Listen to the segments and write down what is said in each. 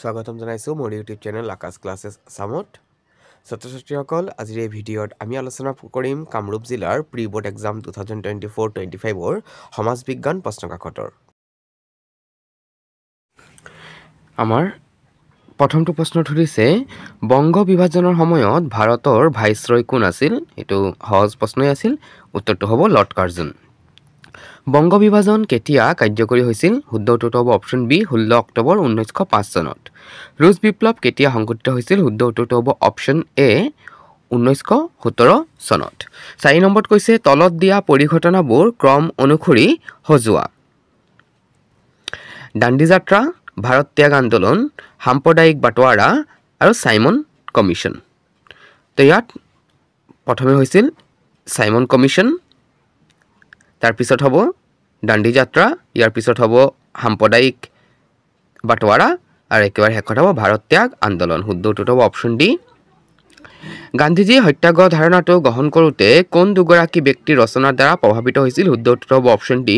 স্বাগতম জনাইছো মোৰ ইউটিউব চেনেল আকাশ ক্লাছেছ আসামত ছাত্ৰ-ছাত্ৰীসকল আজিৰ এই ভিডিঅ'ত আমি আলোচনা কৰিম কামৰূপ জিলাৰ প্ৰি বোৰ্ড এক্সাম 2024-25 ৰ সমাজ বিজ্ঞান প্ৰশ্নকাকতৰ আমাৰ প্ৰথমটো প্ৰশ্ন ধৰিছে বংগ বিভাজনৰ সময়ত ভাৰতৰ ভাইসৰয় কোন আছিল এটো সহজ প্ৰশ্নই আছিল উত্তৰটো হ'ব লৰ্ড কাৰ্জন বংগ বিভাজন কেতিয়া কাৰ্যকৰী হৈছিল শুদ্ধ উত্তৰটো হ'ব অপচন বি 16 অক্টোবৰ 1905 চনত ৰুছ বিপ্লৱ কেতিয়া সংঘটিত হৈছিল শুদ্ধ উত্তৰটো হ'ব অপচন এ 1917 চনত 4 নম্বৰত কৈছে তলত দিয়া পৰিঘটনাবোৰ ক্ৰম অনুসৰি হজুৱা দাণ্ডি যাত্ৰা ভাৰত ত্যাগ আন্দোলন সাম্প্ৰদায়িক বাটোৱাৰা আৰু সাইমন কমিশন তো ইয়াত প্ৰথমে হৈছিল সাইমন কমিশন তাৰ পিছত হ'ব দাণ্ডি যাত্ৰা ইয়াৰ পিছত হ'ব সাম্প্ৰদায়িক বাটোৱাৰা আৰু একেবাৰে শেষত হ'ব ভাৰত ত্যাগ আন্দোলন শুদ্ধ উত্তৰটো হ'ব অপচন ডি গান্ধীজী সত্যাগ্ৰহ ধাৰণাটো গ্ৰহণ কৰোঁতে কোন দুগৰাকী ব্যক্তিৰ ৰচনাৰ দ্বাৰা প্ৰভাৱিত হৈছিল শুদ্ধ উত্তৰটো হ'ব অপচন ডি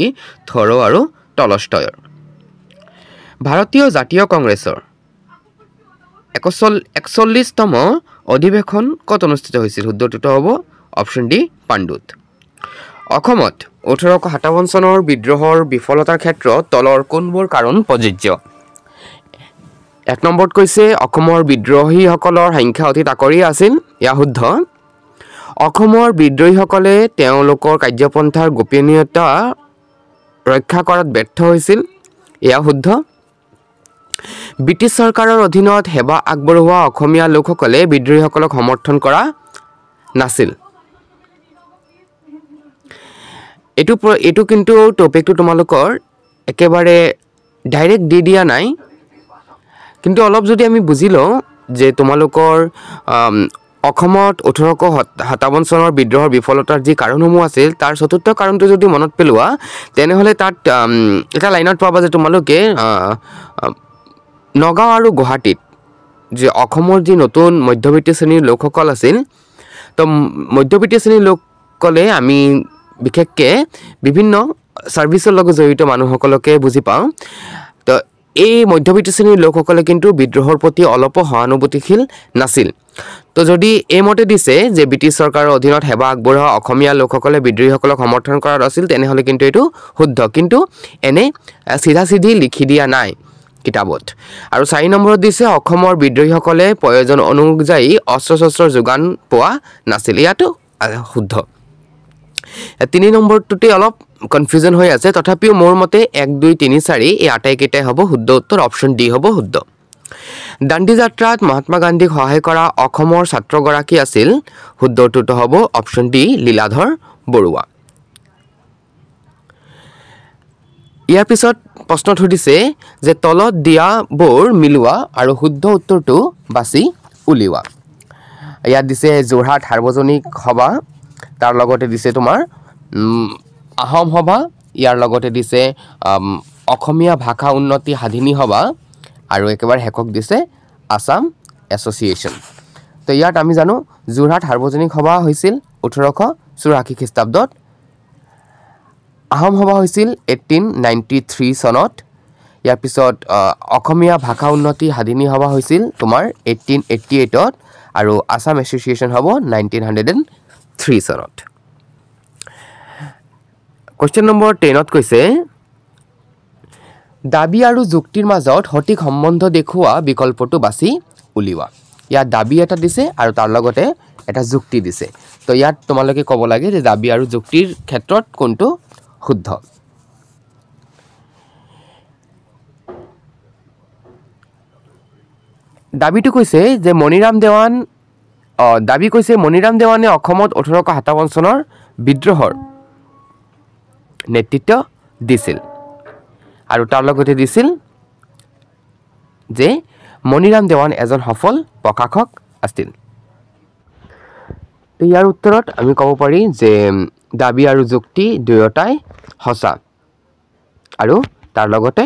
থৰো আৰু টলষ্টয়ৰ ভাৰতীয় জাতীয় কংগ্ৰেছৰ 41তম অধিৱেশন ক'ত অনুষ্ঠিত হৈছিল শুদ্ধ উত্তৰটো হ'ব অপচন ডি পাণ্ডুত অসমত 1857 চনৰ বিদ্ৰোহৰ বিফলতাৰ ক্ষেত্ৰত তলৰ কোনবোৰ কাৰণ প্ৰযোজ্য এক নম্বৰত কৈছে অসমৰ বিদ্ৰোহীসকলৰ সংখ্যা অতি তাকৰি আছিল ইয়া শুদ্ধ অসমৰ বিদ্ৰোহীসকলে তেওঁলোকৰ কাৰ্যপন্থাৰ গোপনীয়তা ৰক্ষা কৰাত ব্যৰ্থ হৈছিল ইয়া শুদ্ধ ব্ৰিটিছ চৰকাৰৰ অধীনত সেৱা আগবঢ়োৱা অসমীয়া লোকসকলে বিদ্ৰোহীসকলক সমৰ্থন কৰা নাছিল এটো কিন্তু টপিকটো তোমালোকৰ একেবাৰে ডাইৰেক্ট দি দিয়া নাই কিন্তু অলপ যদি আমি বুজি লওঁ যে তোমালোকৰ অসমত 1857 চনৰ বিদ্ৰোহৰ বিফলতাৰ যি কাৰণসমূহ আছিল তাৰ চতুৰ্থ কাৰণটো যদি মনত পেলোৱা তেনেহলে তাত এটা লাইনত পাবা যে তোমালোকে নগাঁও আৰু গুৱাহাটীত যে অসমৰ যি নতুন মধ্যবিত্ত শ্ৰেণীৰ লোকসকল আছিল তো মধ্যবিত্ত শ্ৰেণীৰ লোকসকলে আমি বিশেষকৈ বিভিন্ন সাৰ্ভিসৰ লগত জড়িত মানুহসকলকে বুজি পাওঁ তো এই মধ্যবিত্ত শ্ৰেণীৰ লোকসকলে কিন্তু বিদ্ৰোহৰ প্ৰতি অলপ সহানুভূতিশীল নাছিল তো যদি এই মতে দিছে যে ব্ৰিটিছ চৰকাৰৰ অধীনত সেৱা আগবঢ়োৱা অসমীয়া লোকসকলে বিদ্ৰোহীসকলক সমৰ্থন কৰাত আছিল তেনেহলে কিন্তু এটো শুদ্ধ কিন্তু এনে সিধা সিধি লিখি দিয়া নাই কিতাবত আৰু 4 নম্বৰত দিছে অসমৰ বিদ্ৰোহীসকলে প্ৰয়োজন অনুযায়ী অস্ত্ৰ যোগান পোৱা নাছিল ইয়াতো শুদ্ধ 3 নম্বৰটোতে অলপ কনফিউজন হৈ আছে তথাপিও মোৰ মতে 1 2 3 4 এই আটাইকেইটাই হ'ব শুদ্ধ উত্তৰ অপচন ডি হ'ব শুদ্ধ দাণ্ডি যাত্ৰাত মহাত্মা গান্ধীক সহায় কৰা অসমৰ ছাত্ৰগৰাকী আছিল শুদ্ধ উত্তৰটো হ'ব অপচন ডি লীলাধৰ বৰুৱা ইয়াৰ পিছত প্ৰশ্ন সুধিছে যে তলত দিয়াবোৰ মিলোৱা আৰু শুদ্ধ উত্তৰটো বাছি উলিওৱা ইয়াত দিছে যোৰহাট সাৰ্বজনিক সভা তাৰ লগতে দিছে তোমাৰ আহোম সভা ইয়াৰ লগতে দিছে অসমীয়া ভাষা উন্নতি সাধিনী সভা আৰু একেবাৰে হেকক দিছে আসাম এছ'চিয়েশ্যন তো ইয়াত আমি জানো যোৰহাট সাৰ্বজনিক সভা হৈছিল 1884 খ্ৰীষ্টাব্দত আহোম সভা হৈছিল 1893 চনত ইয়াৰ পিছত অসমীয়া ভাষা উন্নতি সাধিনী সভা হৈছিল তোমাৰ 1888ত আৰু আসাম এছ'চিয়েশ্যন হ'ব 1903 চনত কোৱেশ্চন নম্বৰ 10ত কৈছে দাবী আৰু যুক্তিৰ মাজত সঠিক সম্বন্ধ দেখুওৱা বিকল্পটো বাছি উলিওৱা ইয়াত দাবী এটা দিছে আৰু তাৰ লগতে এটা যুক্তি দিছে তো ইয়াত তোমালোকে ক'ব লাগে যে দাবী আৰু যুক্তিৰ ক্ষেত্ৰত কোনটো শুদ্ধ দাবীটো কৈছে যে মণিৰাম দেৱানে অসমত 1857 চনৰ বিদ্ৰোহৰ নেতৃত্ব দিছিল আৰু তাৰ লগতে দিছিল যে মণিৰাম দেৱান এজন সফল প্ৰকাশক আছিল তো ইয়াৰ উত্তৰত আমি ক'ব পাৰি যে দাবী আৰু যুক্তি দুয়োটাই সঁচা আৰু তাৰ লগতে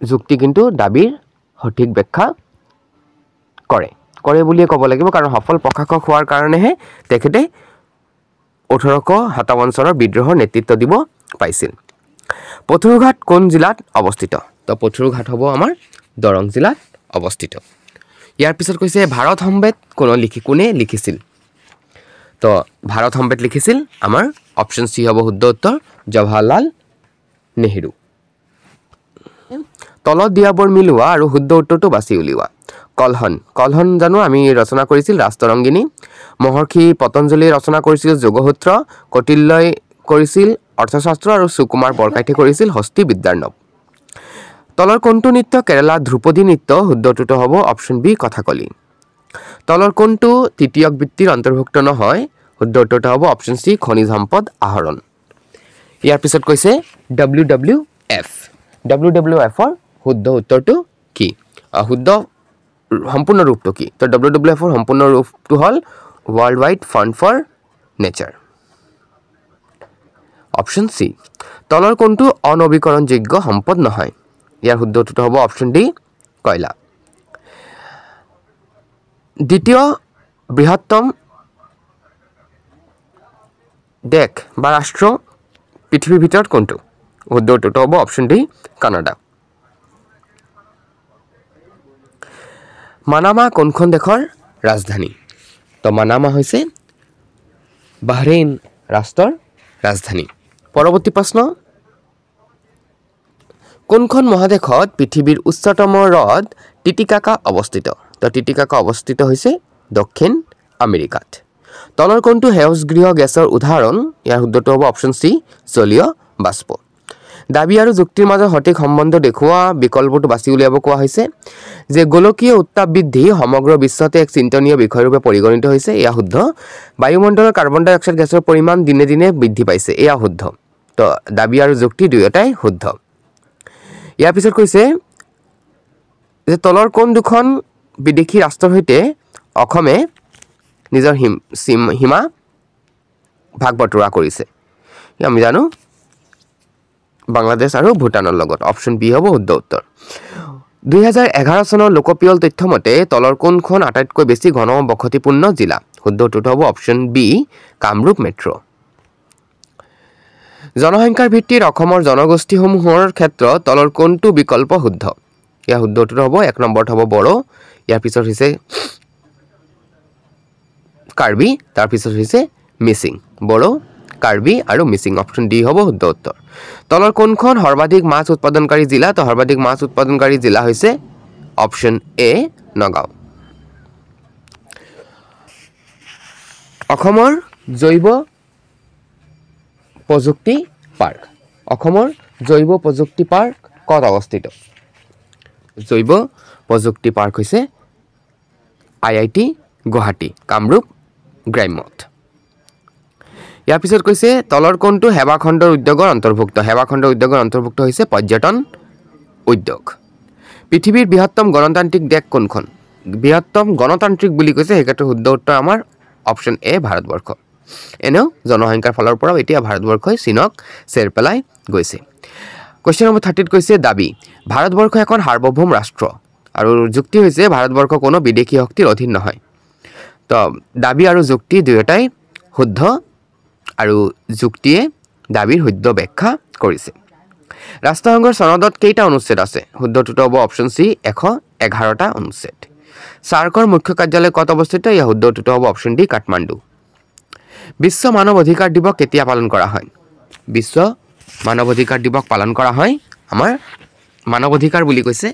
যুক্তি কিন্তু দাবীৰ সঠিক ব্যাখ্যা কৰে বুলিয়ে ক'ব লাগিব কাৰণ সফল প্ৰকাশক হোৱাৰ কাৰণেহে তেখেতে 1857 চনৰ বিদ্ৰোহৰ নেতৃত্ব দিব পাইছিল পথৰুঘাট কোন জিলাত অৱস্থিত তো পথৰুঘাট হ'ব আমাৰ দৰং জিলাত অৱস্থিত ইয়াৰ পিছত কৈছে ভাৰত সম্বেদ কোনে লিখিছিল তো ভাৰত সম্বেদ লিখিছিল আমাৰ অপচন সি হ'ব শুদ্ধ উত্তৰ জৱাহৰলাল নেহৰু তলত দিয়াবোৰ মিলোৱা আৰু শুদ্ধ উত্তৰটো বাছি উলিওৱা কলহন জানো আমি ৰচনা কৰিছিল ৰাষ্ট্ৰৰংগিনী মহৰ্ষি পতঞ্জলি ৰচনা কৰিছিল যোগসূত্ৰ কৌটিল্যই কৰিছিল অৰ্থশাস্ত্ৰ আৰু সুকুমাৰ বৰকাইতে কৰিছিল হস্তি বিদ্যাৰ্ণৱ তলৰ কোনটো নৃত্য কেৰালা ধ্ৰুপদী নৃত্য শুদ্ধ উত্তৰটো হ'ব অপচন বি কথাকলি তলৰ কোনটো তৃতীয়ক বৃত্তিৰ অন্তৰ্ভুক্ত নহয় শুদ্ধ উত্তৰটো হ'ব অপচন সি খনিজ সম্পদ আহৰণ ইয়াৰ পিছত কৈছে WWF WWFৰ শুদ্ধ উত্তৰটো কি শুদ্ধ সম্পূৰ্ণ ৰূপটো কি তো WWFৰ সম্পূৰ্ণ ৰূপটো হ'ল world wide fund for nature option C তলৰ কোনটো অনবীকৰণযোগ্য সম্পদ নহয় ইয়াৰ শুদ্ধ উত্তৰটো হ'ব অপচন ডি কয়লা দ্বিতীয় বৃহত্তম দেশ বা ৰাষ্ট্ৰ পৃথিৱীৰ ভিতৰত কোনটো শুদ্ধ উত্তৰটো হ'ব অপচন ডি কানাডা মানামা কোনখন দেশৰ ৰাজধানী তো মানামা হৈছে বাহৰেইন ৰাষ্ট্ৰৰ ৰাজধানী পৰৱৰ্তী প্ৰশ্ন কোনখন মহাদেশত পৃথিৱীৰ উচ্চতম হ্ৰদ টিটিকাকা অৱস্থিত তো টিটিকাকা অৱস্থিত হৈছে দক্ষিণ আমেৰিকাত তলৰ কোনটো সেউজগৃহ গেছৰ উদাহৰণ ইয়াৰ শুদ্ধটো হ'ব অপচন সি জলীয় বাষ্প দাবী আৰু যুক্তিৰ মাজত সঠিক সম্বন্ধ দেখুওৱা বিকল্পটো বাছি উলিয়াব কোৱা হৈছে যে গোলকীয় উত্তাপ বৃদ্ধি সমগ্ৰ বিশ্বতে এক চিন্তনীয় বিষয়ৰূপে পৰিগণিত হৈছে এয়া শুদ্ধ বায়ুমণ্ডলৰ কাৰ্বন ডাই অক্সাইড গেছৰ পৰিমাণ দিনে দিনে বৃদ্ধি পাইছে এয়া শুদ্ধ তো দাবী আৰু যুক্তি দুয়োটাই শুদ্ধ ইয়াৰ পিছত কৈছে যে তলৰ কোন দুখন বিদেশী ৰাষ্ট্ৰৰ সৈতে অসমে নিজৰ সীমা ভাগ বতৰা কৰিছে আমি জানো বাংলাদেশ আৰু ভূটানৰ লগত অপচন বি হ'ব শুদ্ধ উত্তৰ 2011 চনৰ লোকপিয়ল তথ্য মতে তলৰ কোনখন আটাইতকৈ বেছি ঘনবসতিপূৰ্ণ জিলা শুদ্ধ উত্তৰটো হ'ব অপচন বি কামৰূপ মেট্ৰ জনসংখ্যাৰ ভিত্তিত অসমৰ জনগোষ্ঠীসমূহৰ ক্ষেত্ৰত তলৰ কোনটো বিকল্প শুদ্ধ ইয়াৰ শুদ্ধ উত্তৰ হ'ব এক নম্বৰত হ'ব বড়ো ইয়াৰ পিছত হৈছে কাৰ্বি তাৰ পিছত হৈছে মিচিং বড়ো কাৰ্বি আৰু মিচিং অপচন ডি হ'ব শুদ্ধ উত্তৰ তলৰ কোনখন সৰ্বাধিক মাছ উৎপাদনকাৰী জিলা তো সৰ্বাধিক মাছ উৎপাদনকাৰী জিলা হৈছে অপচন এ নগাঁও অসমৰ জৈৱ প্ৰযুক্তি পাৰ্ক ক'ত অৱস্থিত জৈৱ প্ৰযুক্তি পাৰ্ক হৈছে IIT গুৱাহাটী কামৰূপ গ্ৰাম্যত ইয়াৰ পিছত কৈছে তলৰ কোনটো সেৱাখণ্ডৰ উদ্যোগৰ অন্তৰ্ভুক্ত হৈছে পৰ্যটন উদ্যোগ পৃথিৱীৰ বৃহত্তম গণতান্ত্ৰিক দেশ কোনখন বৃহত্তম গণতান্ত্ৰিক বুলি কৈছে হেকাটো শুদ্ধ উত্তৰ আমাৰ অপচন এ ভাৰতবৰ্ষ এনেও জনসংখ্যাৰ ফলৰ পৰা এতিয়া ভাৰতবৰ্ষই চীনক চেৰ পেলাই গৈছে কোৱেশ্চন নম্বৰ 30 কৈছে দাবী ভাৰতবৰ্ষ এখন সাৰ্বভৌম ৰাষ্ট্ৰ আৰু যুক্তি হৈছে ভাৰতবৰ্ষ কোনো বিদেশী শক্তিৰ অধীন নহয় তো দাবী আৰু যুক্তি দুয়োটাই শুদ্ধ আৰু যুক্তিয়ে দাবীৰ শুদ্ধ ব্যাখ্যা কৰিছে ৰাষ্ট্ৰসংঘৰ সনদত কেইটা অনুচ্ছেদ আছে শুদ্ধটো হ'ব অপচন সি 111টা অনুচ্ছেদ সাৰ্কৰ মুখ্য কাৰ্যালয় ক'ত অৱস্থিত ইয়াৰ শুদ্ধটো হ'ব অপচন ডি কাঠমাণ্ডু বিশ্ব মানৱ অধিকাৰ দিৱস কেতিয়া পালন কৰা হয় বিশ্ব মানৱ অধিকাৰ দিৱস পালন কৰা হয় আমাৰ মানৱ অধিকাৰ বুলি কৈছে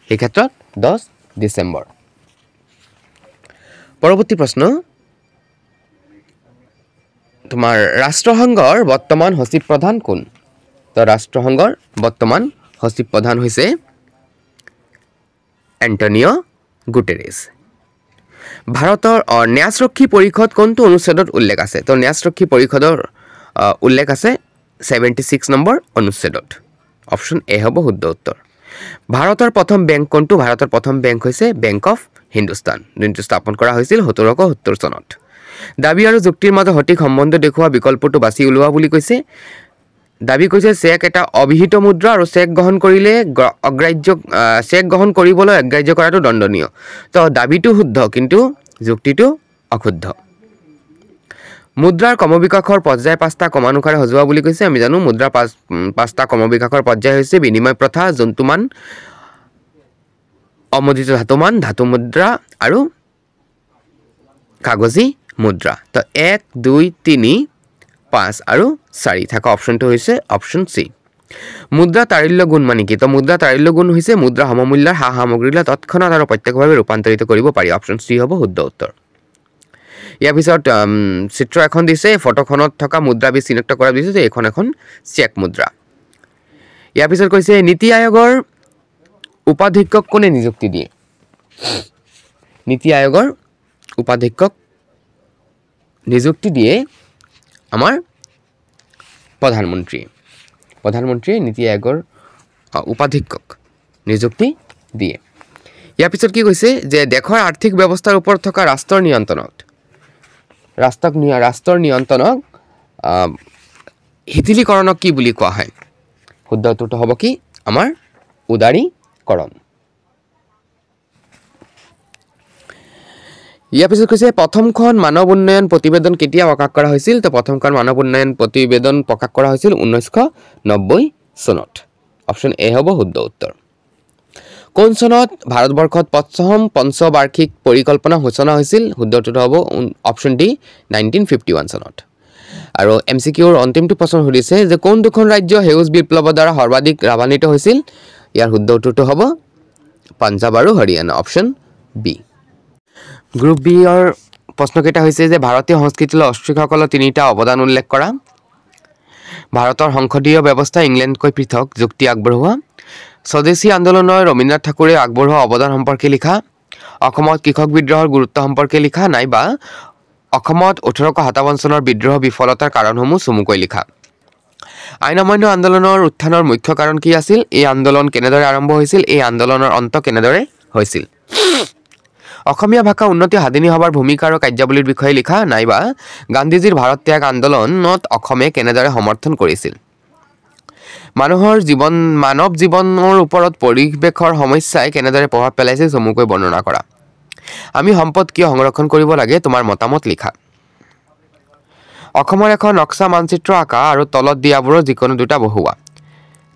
এই ক্ষেত্ৰত 10 ডিসেম্বৰ পৰৱৰ্তী প্ৰশ্ন তোমাৰ ৰাষ্ট্ৰসংঘৰ বৰ্তমান সচিব প্ৰধান কোন তো ৰাষ্ট্ৰসংঘৰ বৰ্তমান সচিব প্ৰধান হৈছে এন্টনিও গুটেৰেছ ভাৰতৰ ন্যায়ৰক্ষী পৰিষদ কোনটো অনুচ্ছেদত উল্লেখ আছে তো ন্যায়ৰক্ষী পৰিষদৰ উল্লেখ আছে 76 নম্বৰ অনুচ্ছেদত অপচন এ হ'ব শুদ্ধ উত্তৰ ভাৰতৰ প্ৰথম বেংক কোনটো ভাৰতৰ প্ৰথম বেংক হৈছে বেংক অফ হিন্দুস্তান যোনটো স্থাপন কৰা হৈছিল 1770 চনত দাবী আৰু যুক্তিৰ মাজত সঠিক সম্বন্ধ দেখুওৱা বিকল্পটো বাছি উলিওৱা বুলি কৈছে দাবী কৈছে চেক এটা অবিহিত মুদ্ৰা আৰু চেক গ্ৰহণ কৰিলে চেক গ্ৰহণ কৰিবলৈ অগ্ৰাহ্য কৰাটো দণ্ডনীয় তো দাবীটো শুদ্ধ কিন্তু যুক্তিটো অশুদ্ধ মুদ্ৰাৰ ক্ৰমবিকাশৰ পৰ্যায় 5টা ক্ৰমানুসাৰে সজোৱা বুলি কৈছে আমি জানো মুদ্ৰাৰ 5টা ক্ৰমবিকাশৰ পৰ্যায় হৈছে বিনিময় প্ৰথা জন্তুমান অমোদিত ধাতুমান ধাতু মুদ্ৰা আৰু কাগজী মুদ্ৰা তো 1 2 3 5 আৰু 4 থকা অপচনটো হৈছে অপচন সি মুদ্ৰা তাৰিল্য গুণ মানে কি তো মুদ্ৰা তাৰিল্য গুণ হৈছে মুদ্ৰা সমমূল্যৰ হা সামগ্ৰীলৈ তৎক্ষণাত আৰু প্ৰত্যক্ষভাৱে ৰূপান্তৰিত কৰিব পাৰি অপচন সি হ'ব শুদ্ধ উত্তৰ ইয়াৰ পিছত চিত্ৰ এখন দিছে ফটোখনত থকা মুদ্ৰাবিধ চিনাক্ত কৰা দিছে যে এখন এখন চেক মুদ্ৰা ইয়াৰ পিছত কৈছে নীতি আয়োগৰ উপাধ্যক্ষক কোনে নিযুক্তি দিয়ে নীতি আয়োগৰ উপাধ্যক্ষক নিযুক্তি দিয়ে আমাৰ প্ৰধানমন্ত্ৰীয়ে নীতি আয়োগৰ উপাধ্যক্ষক নিযুক্তি দিয়ে ইয়াৰ পিছত কি কৈছে যে দেশৰ আৰ্থিক ব্যৱস্থাৰ ওপৰত থকা ৰাষ্ট্ৰৰ নিয়ন্ত্ৰণক শিথিলীকৰণক কি বুলি কোৱা হয় শুদ্ধ উত্তৰটো হ'ব কি আমাৰ উদাৰীকৰণ ইয়াৰ পিছত কৈছে প্ৰথমখন মানৱ উন্নয়ন প্ৰতিবেদন কেতিয়া প্ৰকাশ কৰা হৈছিল তো প্ৰথমখন মানৱ উন্নয়ন প্ৰতিবেদন প্ৰকাশ কৰা হৈছিল 1990 চনত অপচন এ হ'ব শুদ্ধ উত্তৰ কোন চনত ভাৰতবৰ্ষত প্ৰথম পঞ্চবাৰ্ষিক পৰিকল্পনা সূচনা হৈছিল শুদ্ধ উত্তৰটো হ'ব অপচন ডি 1951 চনত আৰু এমসিকিউৰ অন্তিমটো প্ৰশ্ন সুধিছে যে কোন দুখন ৰাজ্য হেউজ বিপ্লৱৰ দ্বাৰা সৰ্বাধিক লাভান্বিত হৈছিল ইয়াৰ শুদ্ধ উত্তৰটো হ'ব পাঞ্জাব আৰু Haryana option B group B ৰ প্ৰশ্নকেইটা হৈছে যে ভাৰতীয় সংস্কৃতিলৈ অষ্ট্ৰিকসকলৰ তিনিটা অৱদান উল্লেখ কৰা ভাৰতৰ সংসদীয় ব্যৱস্থা ইংলেণ্ডকৈ পৃথক যুক্তি আগবঢ়োৱা স্বদেশী আন্দোলনৰ ৰবীন্দ্ৰনাথ ঠাকুৰে আগবঢ়োৱা অৱদান সম্পৰ্কে লিখা অসমত কৃষক বিদ্ৰোহৰ গুৰুত্ব সম্পৰ্কে লিখা নাইবা অসমত 1857 চনৰ বিদ্ৰোহ বিফলতাৰ কাৰণসমূহ চমুকৈ লিখা আইন অমান্য আন্দোলনৰ উত্থানৰ মুখ্য কাৰণ কি আছিল এই আন্দোলন কেনেদৰে আৰম্ভ হৈছিল এই আন্দোলনৰ অন্ত কেনেদৰে হৈছিল অসমীয়া ভাষা উন্নতি সাধিনী সভাৰ ভূমিকা আৰু কাৰ্যাৱলীৰ বিষয়ে লিখা নাইবা গান্ধীজীৰ ভাৰত ত্যাগ আন্দোলনত অসমে কেনেদৰে সমৰ্থন কৰিছিল মানৱ জীৱনৰ ওপৰত পৰিৱেশৰ সমস্যাই কেনেদৰে প্ৰভাৱ পেলাইছে চমুকৈ বৰ্ণনা কৰা আমি সম্পদ কিয় সংৰক্ষণ কৰিব লাগে তোমাৰ মতামত লিখা অসমৰ এখন নক্সা মানচিত্ৰ আঁকা আৰু তলত দিয়াবোৰৰ যিকোনো দুটা বহুৱা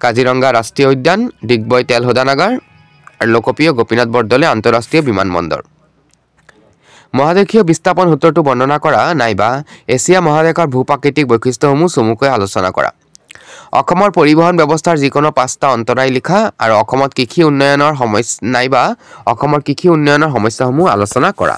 কাজিৰঙা ৰাষ্ট্ৰীয় উদ্যান ডিগবৈ তেল শোধনাগাৰ আৰু লোকপ্ৰিয় গোপীনাথ বৰদলৈ আন্তঃৰাষ্ট্ৰীয় বিমানবন্দৰ মহাদেশীয় বিস্থাপন সূত্ৰটো বৰ্ণনা কৰা নাইবা এছিয়া মহাদেশৰ ভূপ্ৰাকৃতিক বৈশিষ্ট্যসমূহ চমুকৈ আলোচনা কৰা অসমৰ পৰিবহণ ব্যৱস্থাৰ যিকোনো 5টা অন্তৰায় লিখা আৰু অসমত কৃষি উন্নয়নৰ সমস্যাসমূহ আলোচনা কৰা